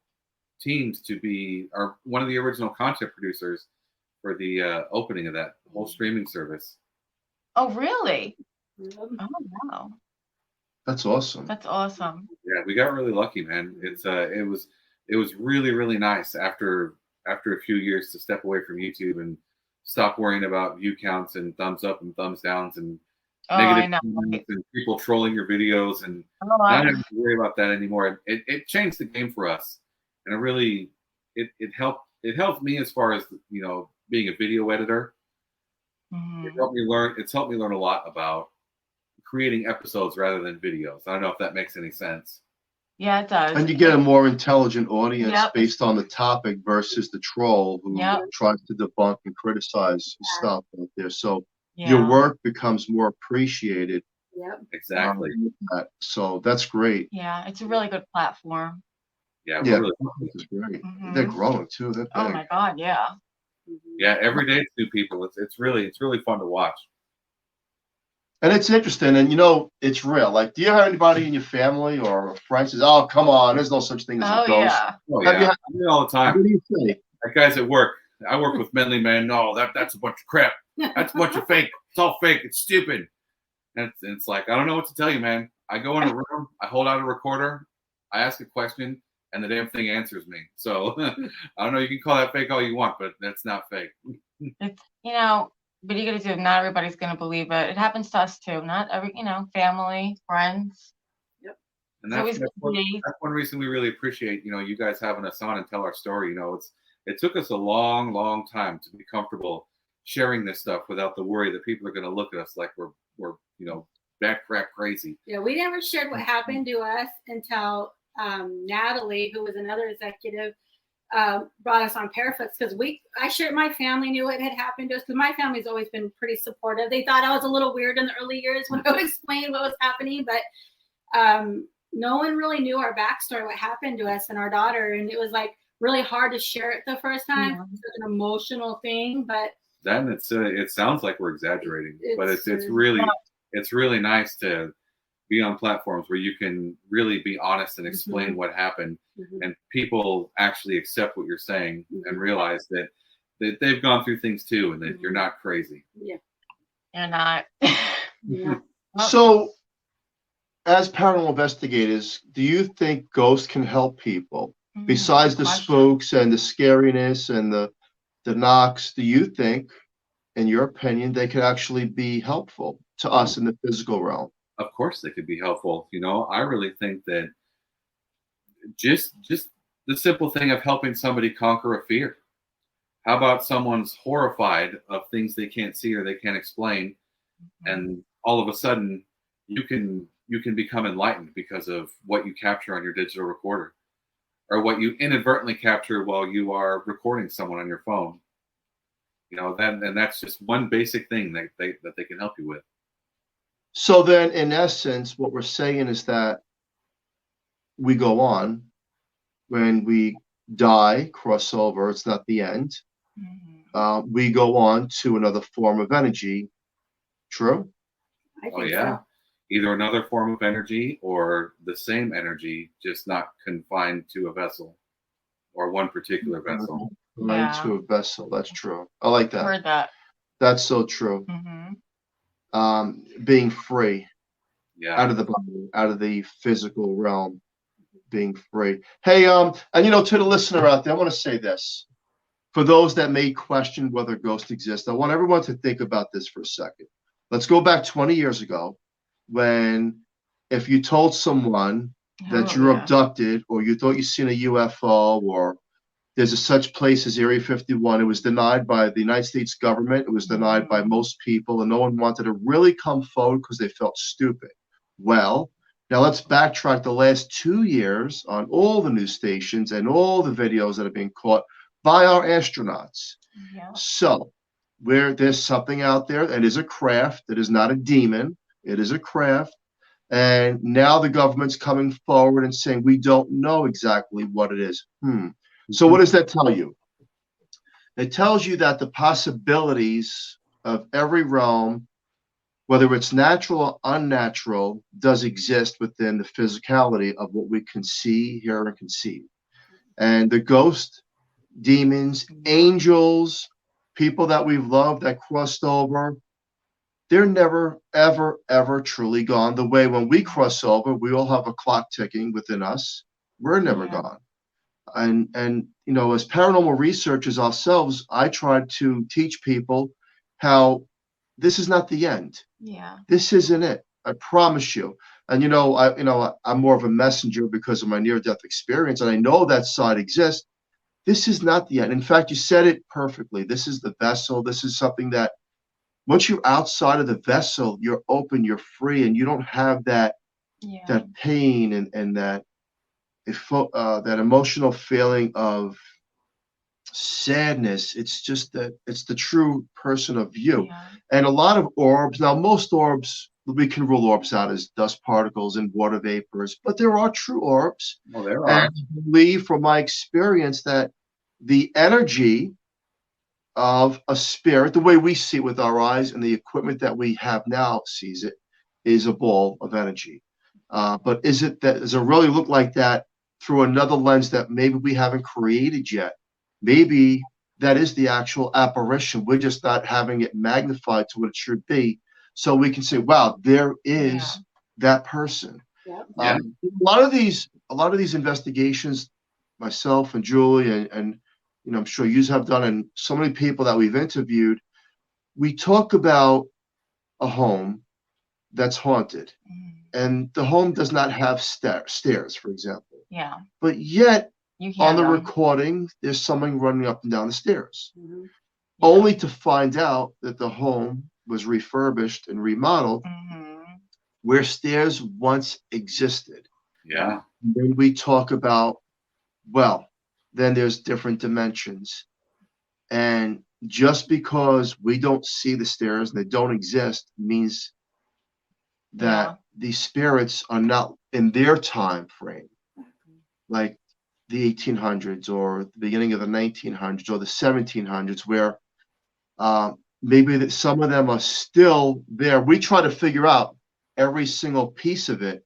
teams to be, or one of the original content producers for the opening of that whole streaming service. Oh, really? Yep. Oh, wow. That's awesome. That's awesome. Yeah, we got really lucky, man. It was really, really nice after a few years to step away from YouTube and stop worrying about view counts and thumbs up and thumbs downs and negative comments and people trolling your videos, and not having to worry about that anymore. It changed the game for us, and it helped me as far as, you know, being a video editor. Mm-hmm. It's helped me learn a lot about creating episodes rather than videos. I don't know if that makes any sense. Yeah, it does. And you get a more intelligent audience Yep. based on the topic versus the troll who Yep. tries to debunk and criticize stuff out there. So Yeah. your work becomes more appreciated. Yep. Exactly. So that's great. Yeah, it's a really good platform. Yeah. Yeah, Really, it's great. Mhm. They're growing too. They're Oh big. my God, yeah. yeah. Every day it's new people. It's really fun to watch. And it's interesting, and you know, it's real. Like, do you have anybody in your family or friends says, "Oh, come on, there's no such thing as a Oh ghost"? yeah. Oh Have yeah, you- I do it all the time. What do you say? That guy's at work. I work with Menly Man. No, that's a bunch of crap. That's a bunch of fake. It's all fake. It's stupid. And it's like, I don't know what to tell you, man. I go in a room, I hold out a recorder, I ask a question, and the damn thing answers me. So I don't know. You can call that fake all you want, but that's not fake. It's, you know, what are you gonna do? Not everybody's gonna believe it. It happens to us too. Not every, family, friends. And It's always that's good to be. one reason we really appreciate, you guys having us on and tell our story. It took us a long, long time to be comfortable sharing this stuff without the worry that people are going to look at us like we're back crack crazy. Yeah, we never shared what happened to us until Natalie, who was another executive, brought us on Paraflex, because I shared, my family knew what had happened to us, because my family's always been pretty supportive. They thought I was a little weird in the early years when I would explain what was happening, but no one really knew our backstory, what happened to us and our daughter, and it was like really hard to share it the first time. Yeah. It's such an emotional thing, but Then it sounds like we're exaggerating, but it's It's really nice to be on platforms where you can really be honest and explain Mhm. what happened, Mhm. and people actually accept what you're saying Mhm. and realize that they've gone through things too, and that Mhm. you're not crazy. yeah. You're not. Yeah. So, as paranormal investigators, do you think ghosts can help people besides the Question. spooks and the scariness and the knocks? Do you think, in your opinion, they could actually be helpful to us in the physical realm? Of course, they could be helpful. I really think that just the simple thing of helping somebody conquer a fear. How about someone's horrified of things they can't see or they can't explain, and all of a sudden you can become enlightened because of what you capture on your digital recorder, or what you inadvertently capture while you are recording someone on your phone. That's just one basic thing that they can help you with. So then, in essence, what we're saying is that we go on. When we die, cross over, it's not the end. Mhm. We go on to another form of energy. True? I think Oh yeah, so. either another form of energy or the same energy, just not confined to a vessel or one particular vessel. Right, Yeah. to a vessel. That's true. I like that. Heard that. That's so true. Hmm. Being free Yeah. out of the body, out of the physical realm. being free. Hey, and you know, to the listener out there, I want to say this. For those that may question whether ghosts exist, I want everyone to think about this for a second. Let's go back 20 years ago when if you told someone that you're abducted or you thought you seen a UFO or there's a such place as Area 51, it was denied by the United States government. It was denied by most people, and no one wanted to really come forward because they felt stupid. Well, now let's backtrack the last 2 years on all the news stations and all the videos that have been caught by our astronauts. Yeah. So where there's something out there that is a craft, that is not a demon, it is a craft. And now the government's coming forward and saying, we don't know exactly what it is. So what does that tell you? It tells you that the possibilities of every realm, whether it's natural or unnatural, does exist within the physicality of what we can see, hear, and conceive. And the ghost, demons, angels, people that we've loved that crossed over, they're never, ever, ever truly gone. The way when we cross over, we all have a clock ticking within us. We're never gone. And you know, as paranormal researchers ourselves, I try to teach people how this is not the end. Yeah. This isn't it. I promise you. And I'm more of a messenger because of my near-death experience, and I know that side exists. This is not the end. In fact, you said it perfectly. This is the vessel. This is something that once you're outside of the vessel, you're open, you're free, and you don't have that pain and that emotional feeling of sadness. It's just that it's the true person of you. And a lot of orbs, now most orbs, we can rule orbs out as dust particles and water vapors, but there are true orbs. Well, there are. And I believe from my experience that the energy of a spirit, the way we see it with our eyes and the equipment that we have now sees it, is a ball of energy. But does it really look like that through another lens that maybe we haven't created yet? Maybe that is the actual apparition. We're just not having it magnified to what it should be. So we can say, wow, there is that person. A lot of these investigations, myself and Julie and I'm sure you have done, and so many people that we've interviewed, we talk about a home that's haunted, and the home does not have stairs, for example. Yeah. But yet, on the them. recording, there's someone running up and down the stairs, only to find out that the home was refurbished and remodeled, where stairs once existed. Yeah. Then we talk about, well, then there's different dimensions. And just because we don't see the stairs and they don't exist means that these spirits are not in their time frame, like the 1800s or the beginning of the 1900s or the 1700s, where maybe that some of them are still there. We try to figure out every single piece of it.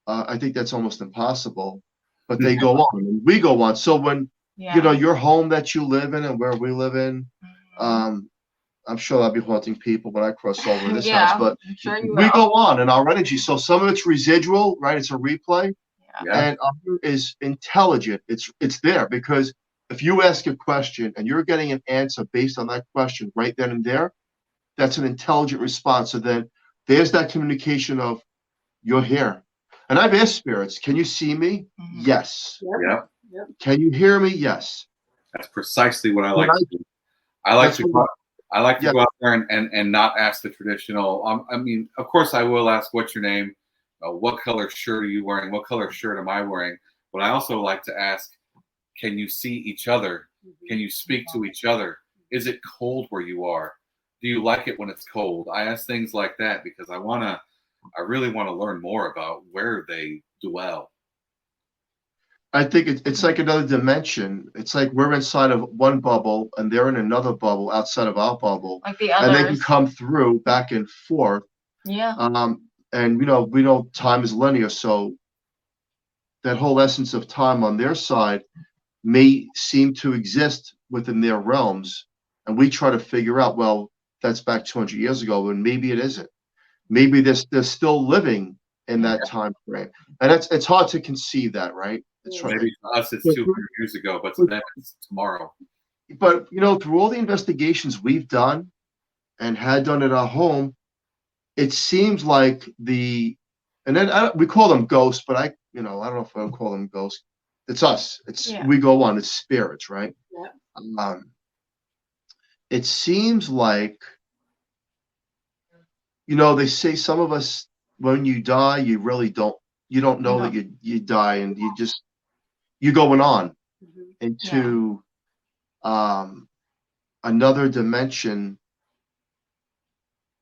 I think that's almost impossible, but they go on and we go on. So when your home that you live in and where we live in, I'm sure I'll be haunting people when I cross over this house, but we go on in our energy. So some of it's residual, right? It's a replay, and other is intelligent. It's there because if you ask a question and you're getting an answer based on that question right then and there, that's an intelligent response. So then there's that communication of you're here. And I've asked spirits, can you see me? Yes. Yep. Can you hear me? Yes. That's precisely what I like to do. I like to go out there and not ask the traditional. I mean, of course, I will ask, what's your name? What color shirt are you wearing? What color shirt am I wearing? But I also like to ask, can you see each other? Can you speak to each other? Is it cold where you are? Do you like it when it's cold? I ask things like that because I really want to learn more about where they dwell. I think it's like another dimension. It's like we're inside of one bubble and they're in another bubble outside of our bubble. Like the others. And they can come through back and forth. Yeah. And we know time is linear, so that whole essence of time on their side may seem to exist within their realms. And we try to figure out, well, that's back 200 years ago, and maybe it isn't. Maybe they're still living in that time frame. And it's hard to conceive that, right? It's right. Maybe for us it's 200 years ago, but to them it's tomorrow. But through all the investigations we've done and had done at our home, it seems like we call them ghosts, but I don't know if I would call them ghosts. It's us. We go on. It's spirits, right? Yeah. It seems like, they say some of us, when you die, you really don't know that you die, and you're going on into another dimension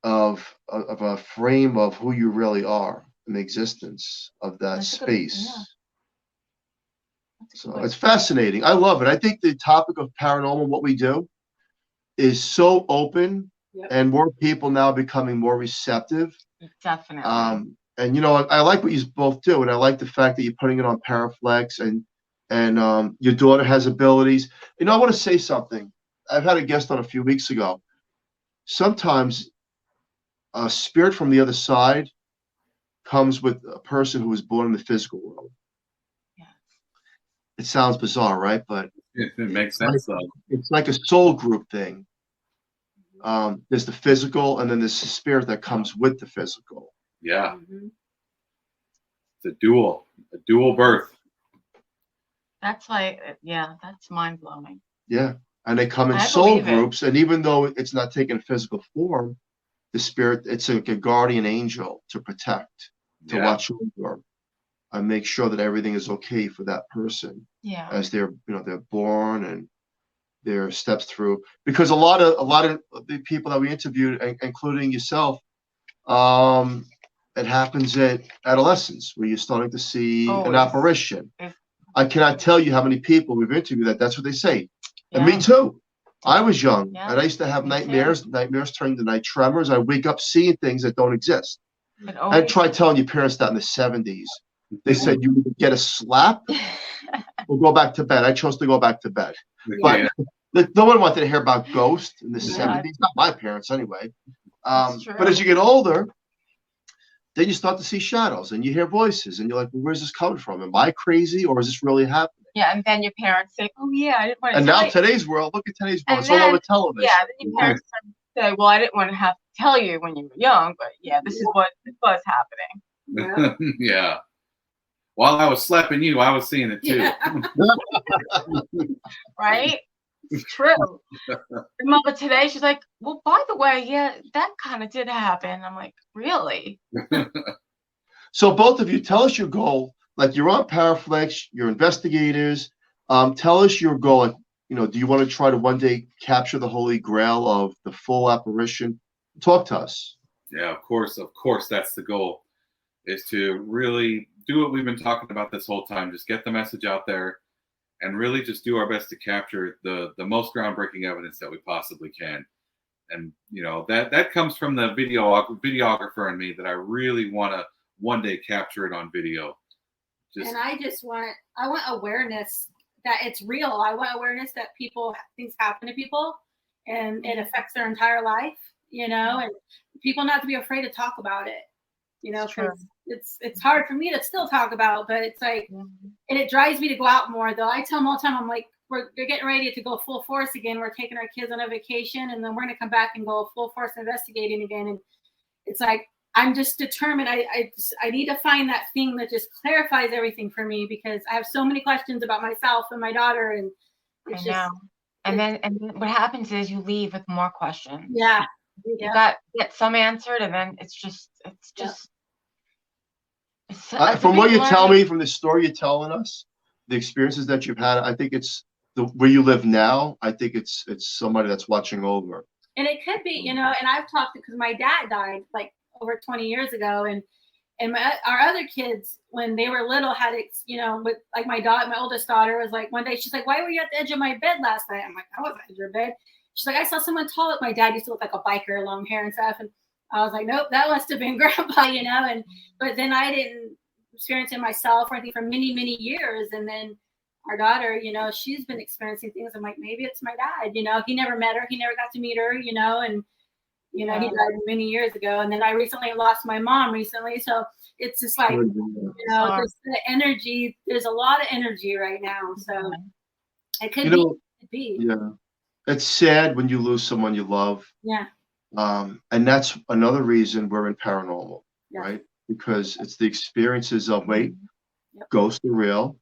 of a frame of who you really are in the existence of that space. So it's fascinating. I love it. I think the topic of paranormal, what we do, is so open, and more people now becoming more receptive. Definitely. And I like what you both do, and I like the fact that you're putting it on Paraflex, and your daughter has abilities. I want to say something. I've had a guest on a few weeks ago. Sometimes a spirit from the other side comes with a person who was born in the physical world. Yeah. It sounds bizarre, right? But it makes sense, though. It's like a soul group thing. There's the physical, and then there's the spirit that comes with the physical. Yeah. It's a dual birth. That's that's mind blowing. Yeah. And they come in soul groups, and even though it's not taking a physical form, the spirit, it's like a guardian angel to protect, to watch over, and make sure that everything is okay for that person. Yeah. As they're born and their steps through. Because a lot of the people that we interviewed, including yourself, it happens at adolescence where you're starting to see an apparition. I cannot tell you how many people we've interviewed that's what they say. And me too. I was young, and I used to have nightmares turning to night tremors. I wake up seeing things that don't exist. I tried telling your parents that in the 70s. They said you would get a slap or go back to bed. I chose to go back to bed. But no one wanted to hear about ghosts in the 70s. Not my parents, anyway. But as you get older, then you start to see shadows, and you hear voices, and you're like, well, where's this coming from? Am I crazy, or is this really happening? Yeah, and then your parents say, "Oh yeah, I didn't want to." And now today's world, look at today's world. It's all over television. Yeah, then your parents say, "Well, I didn't want to have to tell you when you were young, but this is what was happening." Yeah. While I was slapping you, I was seeing it too. Yeah. Right? It's true. But today she's like, "Well, by the way, that kind of did happen." I'm like, "Really?" So both of you, tell us your goal. Like, you're on Paraflex, you're investigators. Tell us your goal. Do you want to try to one day capture the Holy Grail of the full apparition? Talk to us. Yeah, of course, that's the goal, is to really do what we've been talking about this whole time. Just get the message out there, and really just do our best to capture the most groundbreaking evidence that we possibly can. And that comes from the videographer in me, that I really want to one day capture it on video. And I want awareness that it's real. I want awareness that things happen to people, and it affects their entire life, and people not to be afraid to talk about it, because it's hard for me to still talk about, but it's like, and it drives me to go out more, though. I tell them all the time, I'm like, we're getting ready to go full force again. We're taking our kids on a vacation, and then we're going to come back and go full force investigating again. And it's like, I'm just determined. I need to find that thing that just clarifies everything for me, because I have so many questions about myself and my daughter, and it's And then what happens is you leave with more questions. Yeah. You get some answered, and then it's just. From what you tell me, from the story you're telling us, the experiences that you've had, I think it's where you live now. I think it's somebody that's watching over. And it could be, and I've talked, because my dad died like over 20 years ago, and our other kids, when they were little, had with like my oldest daughter was like, one day she's like, "Why were you at the edge of my bed last night?" I'm like, "I wasn't at your bed." She's like, "I saw someone tall." My dad used to look like a biker, long hair and stuff, and I was like, "Nope, that must have been Grandpa," and but then I didn't experience it myself or anything for many, many years. And then our daughter, she's been experiencing things. I'm like, maybe it's my dad. He never met her, he never got to meet her, and You know, he died many years ago, and then I recently lost my mom recently. So it's just like, you know, there's the energy. There's a lot of energy right now. So it could be. Yeah, it's sad when you lose someone you love. Yeah. And that's another reason we're in paranormal, right? Because it's the experiences of ghosts are real.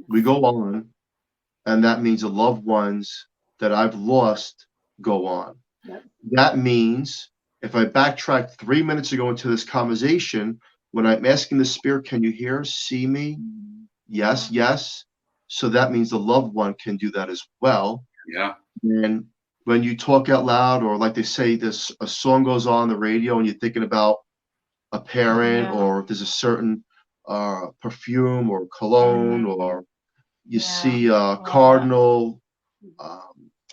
We go on, and that means the loved ones that I've lost go on. That means if I backtrack 3 minutes ago into this conversation, when I'm asking the spirit, can you hear, see me? Yes, yes. So that means the loved one can do that as well. Yeah. And when you talk out loud, or like they say, a song goes on the radio and you're thinking about a parent, or there's a certain perfume or cologne, or you see a cardinal.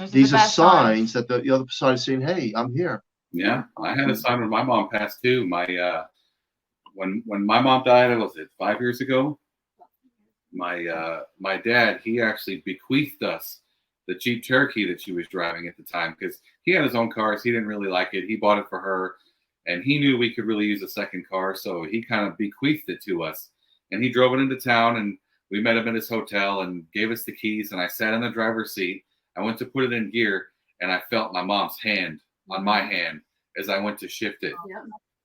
These are signs that the other side is saying, hey, I'm here. Yeah, I had a sign when my mom passed too. My when my mom died, was it 5 years ago? My dad, he actually bequeathed us the Jeep Cherokee that she was driving at the time, because he had his own cars. He didn't really like it. He bought it for her, and he knew we could really use a second car, so he kind of bequeathed it to us. And he drove it into town, and we met him at his hotel and gave us the keys, and I sat in the driver's seat. I went to put it in gear, and I felt my mom's hand on my hand as I went to shift it,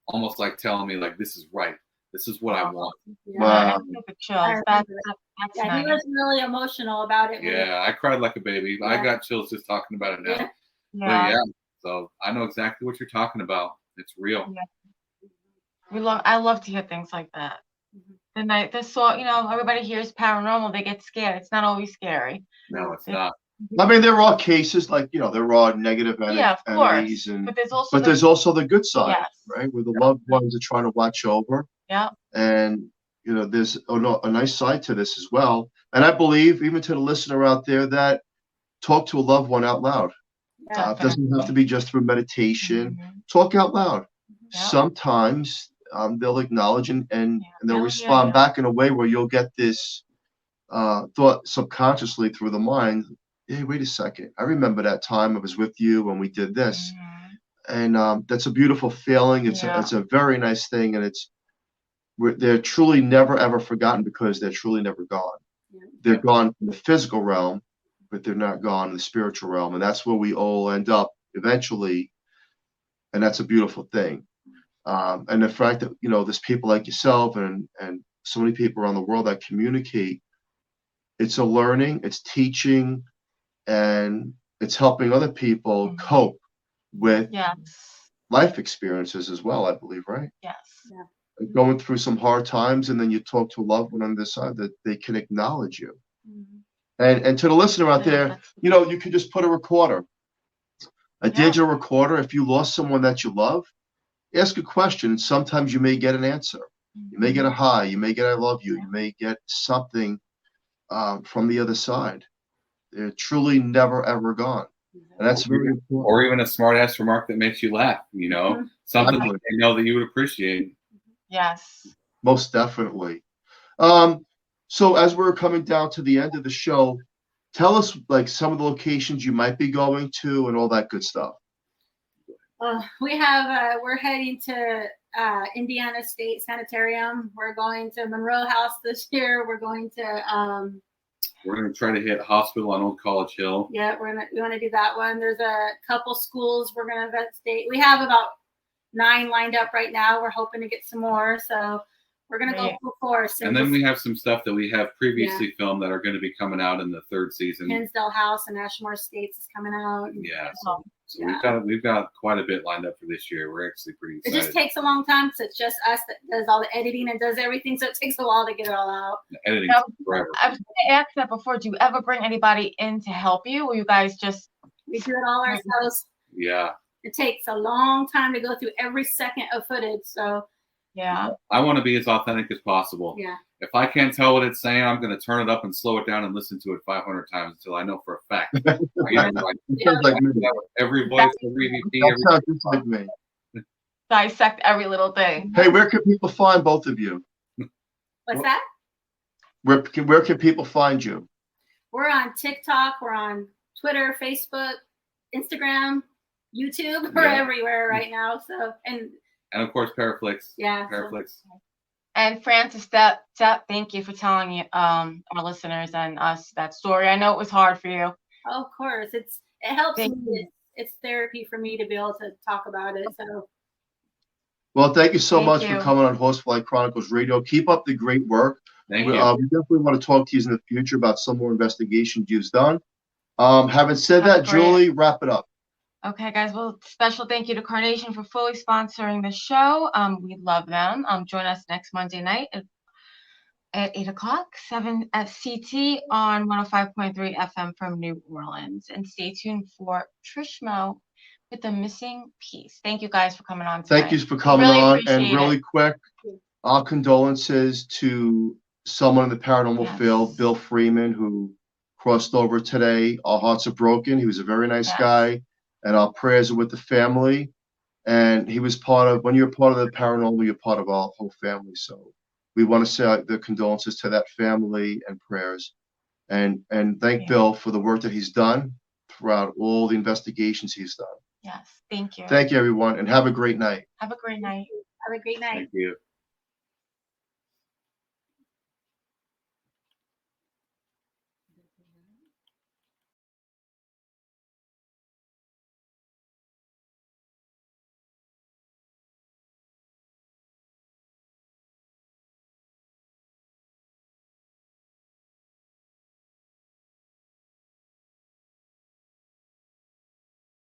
almost like telling me, like, this is right. This is what I want. Wow. That's he nice. was really emotional about it. Yeah, I cried like a baby. I got chills just talking about it now. But so I know exactly what you're talking about. It's real. I love to hear things like that. Everybody hears paranormal, they get scared. It's not always scary. No, it's not. I mean, there are cases like, there are negative entities, but there's also the good side, right? Where the loved ones are trying to watch over. Yeah. And, there's a nice side to this as well. And I believe, even to the listener out there, that talk to a loved one out loud. It doesn't have to be just through meditation. Talk out loud. Sometimes they'll acknowledge and they'll respond back in a way where you'll get this thought subconsciously through the mind. Hey, wait a second. I remember that time I was with you when we did this. And that's a beautiful feeling. It's a very nice thing. And they're truly never, ever forgotten, because they're truly never gone. They're gone in the physical realm, but they're not gone in the spiritual realm. And that's where we all end up eventually. And that's a beautiful thing. And the fact that, there's people like yourself and so many people around the world that communicate, it's a learning, it's teaching, and it's helping other people cope with life experiences as well, I believe, right? Yes. Going through some hard times, and then you talk to a loved one on this side that they can acknowledge you. And to the listener out there, you can just put a recorder, a digital recorder. If you lost someone that you love, ask a question, and sometimes you may get an answer. You may get a hi, you may get I love you, you may get something from the other side. They're truly never, ever gone. And that's very important. Or even a smart ass remark that makes you laugh, something that they know that you would appreciate. Yes. Most definitely. So as we're coming down to the end of the show, tell us like some of the locations you might be going to and all that good stuff. We're heading to Indiana State Sanitarium. We're going to Monroe House this year. We're going to we're going to try to hit hospital on Old College Hill. Yeah, we want to do that one. There's a couple schools we're going to investigate. We have about 9 lined up right now. We're hoping to get some more. So we're going to go full force. And then we have some stuff that we have previously filmed that are going to be coming out in the 3rd season. Hinsdale House and Ashmore Estates is coming out. Yeah. So we've got quite a bit lined up for this year. We're actually pretty excited. It just takes a long time because it's just us that does all the editing and does everything. So it takes a while to get it all out. The editing forever. I was going to ask that before. Do you ever bring anybody in to help you, or you guys just... We do it all ourselves. Yeah. It takes a long time to go through every second of footage. So I want to be as authentic as possible. Yeah. If I can't tell what it's saying, I'm going to turn it up and slow it down and listen to it 500 times until I know for a fact. Every voice, every VP, just like me. Dissect every little thing. Hey, where can people find both of you? What's that? Where can people find you? We're on TikTok. We're on Twitter, Facebook, Instagram, YouTube. We're everywhere right now. So and of course Paraflix. Yeah. Paraflix. And Francis, thank you for telling our listeners and us that story. I know it was hard for you. Oh, of course, it helps me. It's therapy for me to be able to talk about it. So. Well, thank you so much for coming on Horsefly Chronicles Radio. Keep up the great work. Thank you. We definitely want to talk to you in the future about some more investigations you've done. Having said that, Julie, wrap it up. Okay, guys. Well, special thank you to Carnation for fully sponsoring the show. We love them. Join us next Monday night at 8 o'clock, 7 at CT on 105.3 FM from New Orleans. And stay tuned for Trishmo with the missing piece. Thank you guys for coming on tonight. Thank you for coming on. And really quick, our condolences to someone in the paranormal field, Bill Freeman, who crossed over today. Our hearts are broken. He was a very nice guy, and our prayers are with the family. And he was when you're part of the paranormal, you're part of our whole family. So we want to say the condolences to that family and prayers. And thank Bill for the work that he's done throughout all the investigations he's done. Yes, thank you. Thank you, everyone, and have a great night. Have a great night. Have a great night. Thank you.